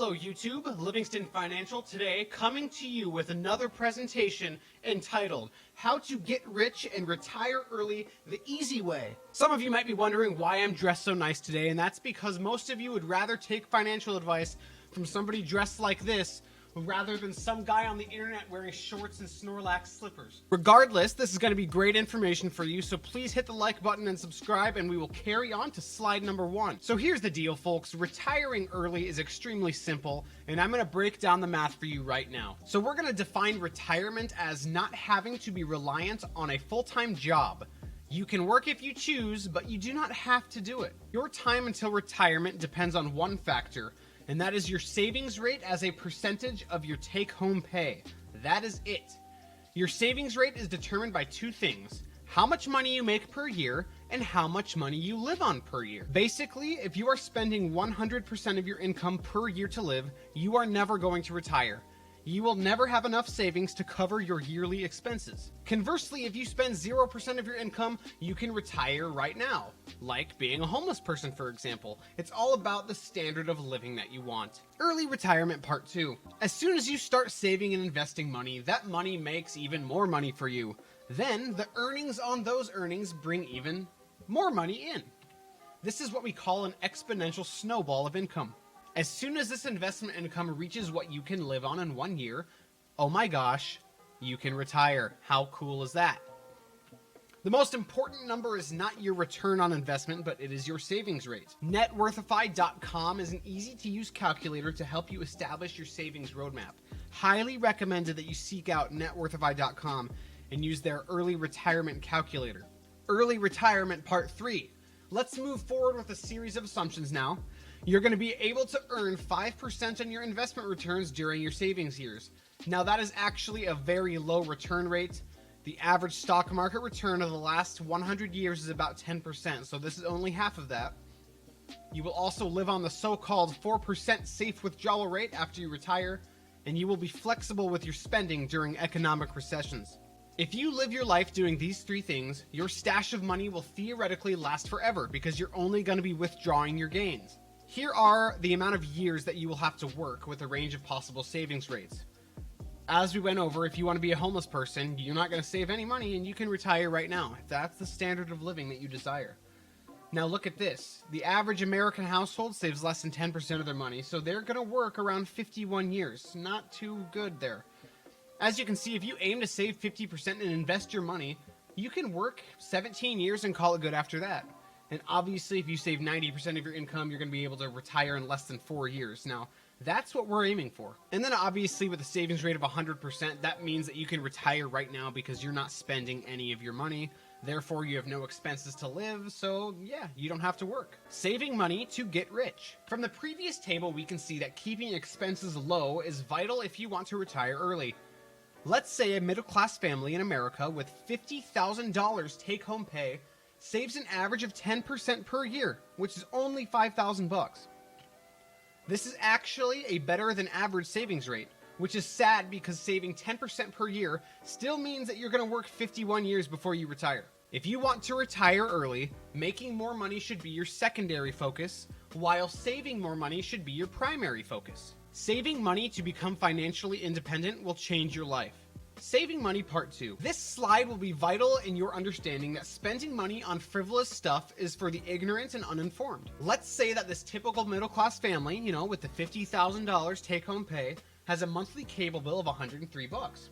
Hello YouTube, Livingston Financial today coming to you with another presentation entitled How to Get Rich and Retire Early the Easy Way. Some of you might be wondering why I'm dressed so nice today, and that's because most of you would rather take financial advice from somebody dressed like this rather than some guy on the internet wearing shorts and Snorlax slippers. Regardless, this is going to be great information for you, so please hit the like button and subscribe, and we will carry on to slide number 1. So here's the deal, folks. Retiring early is extremely simple, and I'm going to break down the math for you right now. So we're going to define retirement as not having to be reliant on a full-time job. You can work if you choose, but you do not have to do it. Your time until retirement depends on one factor, and that is your savings rate as a percentage of your take-home pay. That is it. Your savings rate is determined by two things: how much money you make per year and how much money you live on per year. Basically, if you are spending 100% of your income per year to live, you are never going to retire. You will never have enough savings to cover your yearly expenses. Conversely, if you spend 0% of your income, you can retire right now, like being a homeless person, for example. It's all about the standard of living that you want. Early retirement part 2. As soon as you start saving and investing money, that money makes even more money for you. Then the earnings on those earnings bring even more money in. This is what we call an exponential snowball of income. As soon as this investment income reaches what you can live on in 1 year, oh my gosh, you can retire. How cool is that? The most important number is not your return on investment, but it is your savings rate. Networthify.com is an easy-to-use calculator to help you establish your savings roadmap. Highly recommended that you seek out Networthify.com and use their early retirement calculator. Early retirement part 3. Let's move forward with a series of assumptions now. You're going to be able to earn 5% on your investment returns during your savings years. Now that is actually a very low return rate. The average stock market return of the last 100 years is about 10%, so this is only half of that. You will also live on the so-called 4% safe withdrawal rate after you retire, and you will be flexible with your spending during economic recessions. If you live your life doing these 3 things, your stash of money will theoretically last forever because you're only going to be withdrawing your gains. Here are the amount of years that you will have to work with a range of possible savings rates. As we went over, if you want to be a homeless person, you're not going to save any money and you can retire right now, if that's the standard of living that you desire. Now look at this. The average American household saves less than 10% of their money, so they're going to work around 51 years. Not too good there. As you can see, if you aim to save 50% and invest your money, you can work 17 years and call it good after that. And obviously, if you save 90% of your income, you're going to be able to retire in less than 4 years. Now, that's what we're aiming for. And then obviously, with a savings rate of 100%, that means that you can retire right now because you're not spending any of your money. Therefore, you have no expenses to live, so yeah, you don't have to work. Saving money to get rich. From the previous table, we can see that keeping expenses low is vital if you want to retire early. Let's say a middle-class family in America with $50,000 take-home pay saves an average of 10% per year, which is only $5,000 This is actually a better than average savings rate, which is sad because saving 10% per year still means that you're going to work 51 years before you retire. If you want to retire early, making more money should be your secondary focus, while saving more money should be your primary focus. Saving money to become financially independent will change your life. Saving money part 2. This slide will be vital in your understanding that spending money on frivolous stuff is for the ignorant and uninformed. Let's say that this typical middle class family, with the $50,000 take home pay, has a monthly cable bill of $103.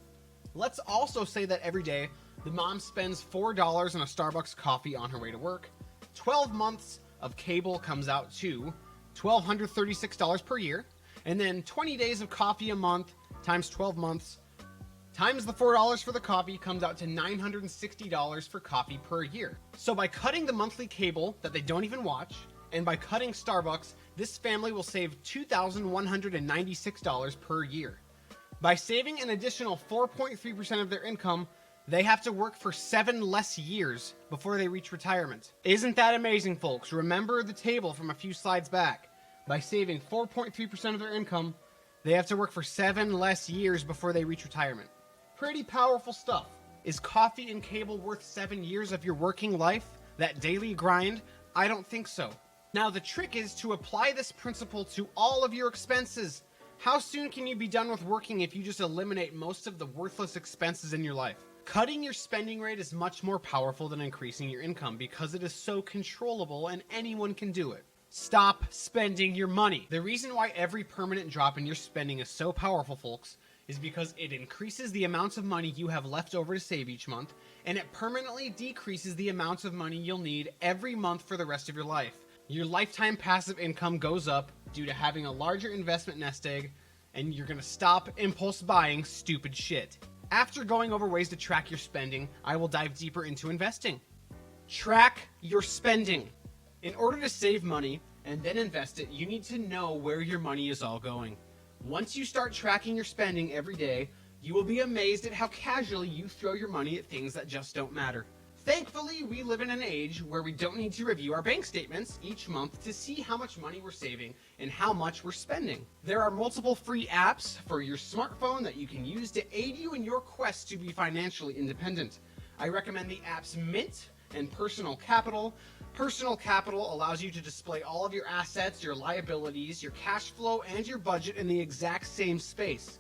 Let's also say that every day the mom spends $4 on a Starbucks coffee on her way to work. 12 months of cable comes out to $1,236 per year, and then 20 days of coffee a month times 12 months times the $4 for the coffee comes out to $960 for coffee per year. So by cutting the monthly cable that they don't even watch, and by cutting Starbucks, this family will save $2,196 per year. By saving an additional 4.3% of their income, they have to work for 7 less years before they reach retirement. Isn't that amazing, folks? Remember the table from a few slides back. By saving 4.3% of their income, they have to work for 7 less years before they reach retirement. Pretty powerful stuff. Is coffee and cable worth 7 years of your working life? That daily grind? I don't think so. Now, the trick is to apply this principle to all of your expenses. How soon can you be done with working if you just eliminate most of the worthless expenses in your life? Cutting your spending rate is much more powerful than increasing your income because it is so controllable and anyone can do it. Stop spending your money. The reason why every permanent drop in your spending is so powerful, folks, is because it increases the amounts of money you have left over to save each month, and it permanently decreases the amounts of money you'll need every month for the rest of your life. Your lifetime passive income goes up due to having a larger investment nest egg, and you're gonna stop impulse buying stupid shit. After going over ways to track your spending, I will dive deeper into investing. Track your spending. In order to save money and then invest it, you need to know where your money is all going. Once you start tracking your spending every day, you will be amazed at how casually you throw your money at things that just don't matter. Thankfully, we live in an age where we don't need to review our bank statements each month to see how much money we're saving and how much we're spending. There are multiple free apps for your smartphone that you can use to aid you in your quest to be financially independent. I recommend the apps Mint and Personal Capital. Personal Capital allows you to display all of your assets, your liabilities, your cash flow, and your budget in the exact same space.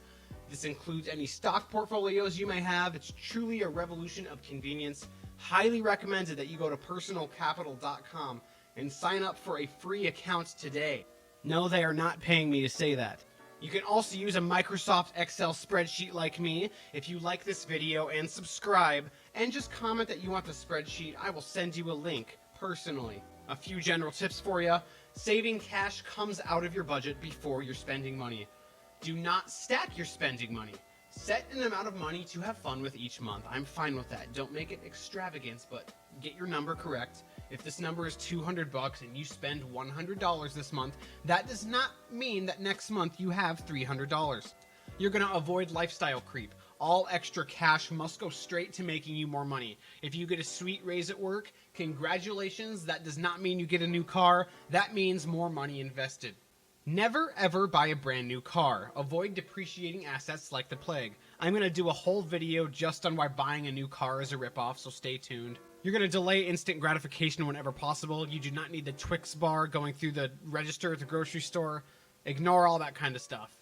This includes any stock portfolios you may have. It's truly a revolution of convenience. Highly recommended that you go to personalcapital.com and sign up for a free account today. No, they are not paying me to say that. You can also use a Microsoft Excel spreadsheet like me. If you like this video and subscribe and just comment that you want the spreadsheet, I will send you a link personally. A few general tips for you. Saving cash comes out of your budget before you're spending money. Do not stack your spending money. Set an amount of money to have fun with each month. I'm fine with that. Don't make it extravagant, but get your number correct. If this number is $200 and you spend $100 this month, that does not mean that next month you have $300. You're going to avoid lifestyle creep. All extra cash must go straight to making you more money. If you get a sweet raise at work, congratulations. That does not mean you get a new car. That means more money invested. Never ever buy a brand new car. Avoid depreciating assets like the plague. I'm going to do a whole video just on why buying a new car is a ripoff, so stay tuned. You're going to delay instant gratification whenever possible. You do not need the Twix bar going through the register at the grocery store. Ignore all that kind of stuff.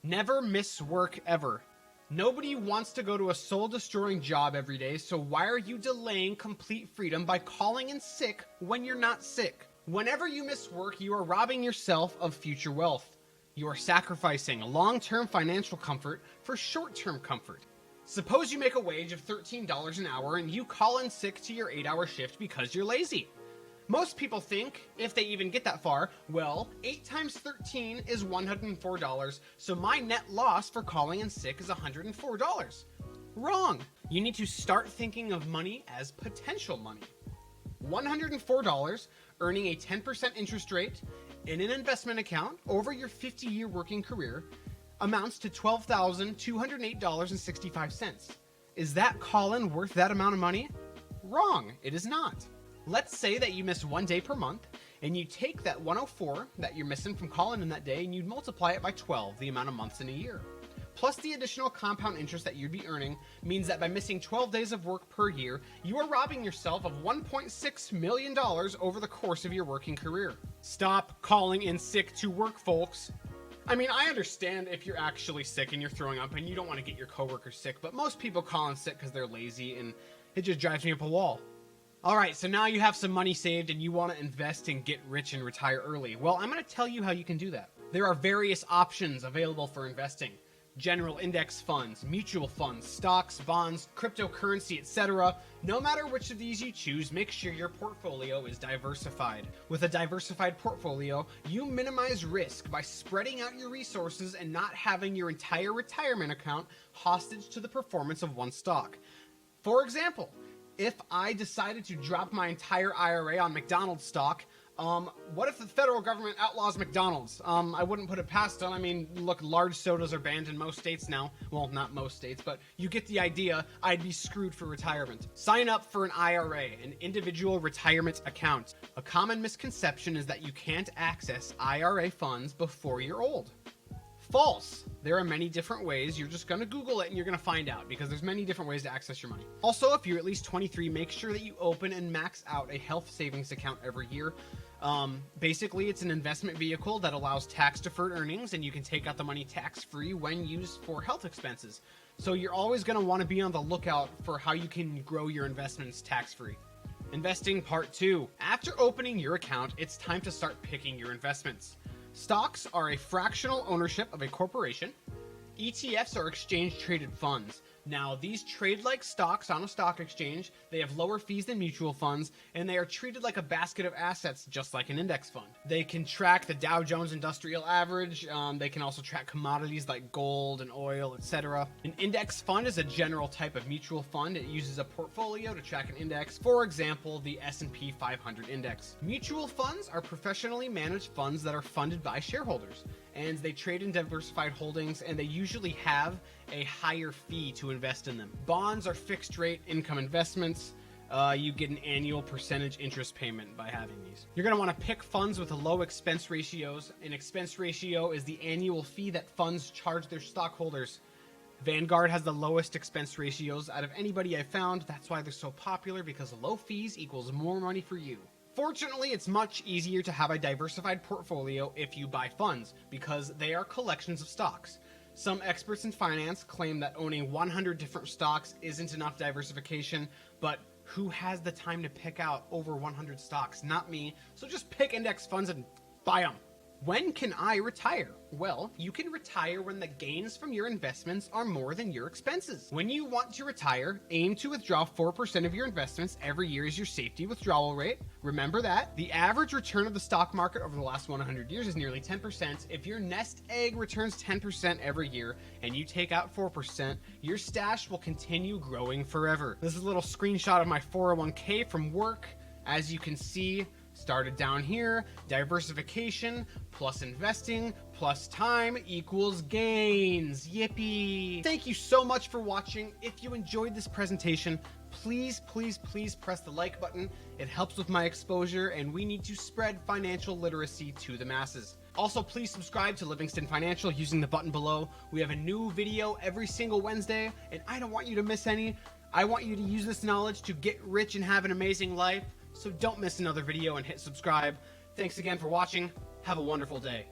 Never miss work ever. Nobody wants to go to a soul-destroying job every day, so why are you delaying complete freedom by calling in sick when you're not sick? Whenever you miss work, you are robbing yourself of future wealth. You are sacrificing long-term financial comfort for short-term comfort. Suppose you make a wage of $13 an hour and you call in sick to your 8-hour shift because you're lazy. Most people think, if they even get that far, well, 8 times 13 is $104, so my net loss for calling in sick is $104. Wrong. You need to start thinking of money as potential money. $104, earning a 10% interest rate in an investment account over your 50-year working career amounts to $12,208.65. Is that call-in worth that amount of money? Wrong, it is not. Let's say that you miss 1 day per month, and you take that 104 that you're missing from calling in that day, and you multiply it by 12, the amount of months in a year. Plus the additional compound interest that you'd be earning means that by missing 12 days of work per year, you are robbing yourself of $1.6 million over the course of your working career. Stop calling in sick to work, folks. I mean, I understand if you're actually sick and you're throwing up and you don't want to get your coworkers sick, but most people call in sick because they're lazy, and it just drives me up a wall. Alright, so now you have some money saved and you want to invest and get rich and retire early. Well, I'm going to tell you how you can do that. There are various options available for investing. General index funds, mutual funds, stocks, bonds, cryptocurrency, etc. No matter which of these you choose, make sure your portfolio is diversified. With a diversified portfolio, you minimize risk by spreading out your resources and not having your entire retirement account hostage to the performance of one stock. For example, if I decided to drop my entire IRA on McDonald's stock, what if the federal government outlaws McDonald's? I wouldn't put it past them. I mean, look, large sodas are banned in most states now. Well, not most states, but you get the idea. I'd be screwed for retirement. Sign up for an IRA, an individual retirement account. A common misconception is that you can't access IRA funds before you're old. False. There are many different ways. You're just going to Google it and you're going to find out, because there's many different ways to access your money. Also, if you're at least 23, make sure that you open and max out a health savings account every year. Basically, it's an investment vehicle that allows tax-deferred earnings, and you can take out the money tax-free when used for health expenses. So you're always going to want to be on the lookout for how you can grow your investments tax-free. Investing Part 2. After opening your account, it's time to start picking your investments. Stocks are a fractional ownership of a corporation. ETFs are exchange-traded funds. Now, these trade like stocks on a stock exchange. They have lower fees than mutual funds, and they are treated like a basket of assets, just like an index fund. They can track the Dow Jones Industrial Average. They can also track commodities like gold and oil, etc. An index fund is a general type of mutual fund. It uses a portfolio to track an index, for example, the S&P 500 index. Mutual funds are professionally managed funds that are funded by shareholders, and they trade in diversified holdings, and they usually have a higher fee to invest in them. Bonds are fixed rate income investments. You get an annual percentage interest payment by having these. You're going to want to pick funds with low expense ratios. An expense ratio is the annual fee that funds charge their stockholders. Vanguard has the lowest expense ratios out of anybody I've found. That's why they're so popular, because low fees equals more money for you. Fortunately, it's much easier to have a diversified portfolio if you buy funds, because they are collections of stocks. Some experts in finance claim that owning 100 different stocks isn't enough diversification, but who has the time to pick out over 100 stocks? Not me. So just pick index funds and buy them. When can I retire? Well, you can retire when the gains from your investments are more than your expenses. When you want to retire, aim to withdraw 4% of your investments every year as your safety withdrawal rate. Remember that. The average return of the stock market over the last 100 years is nearly 10%. If your nest egg returns 10% every year and you take out 4%, your stash will continue growing forever. This is a little screenshot of my 401k from work. As you can see, started down here, diversification plus investing plus time equals gains. Yippee! Thank you so much for watching. If you enjoyed this presentation, please press the like button. It helps with my exposure, and we need to spread financial literacy to the masses. Also, please subscribe to Livingston Financial using the button below. We have a new video every single Wednesday, and I don't want you to miss any. I want you to use this knowledge to get rich and have an amazing life. So don't miss another video and hit subscribe. Thanks again for watching. Have a wonderful day.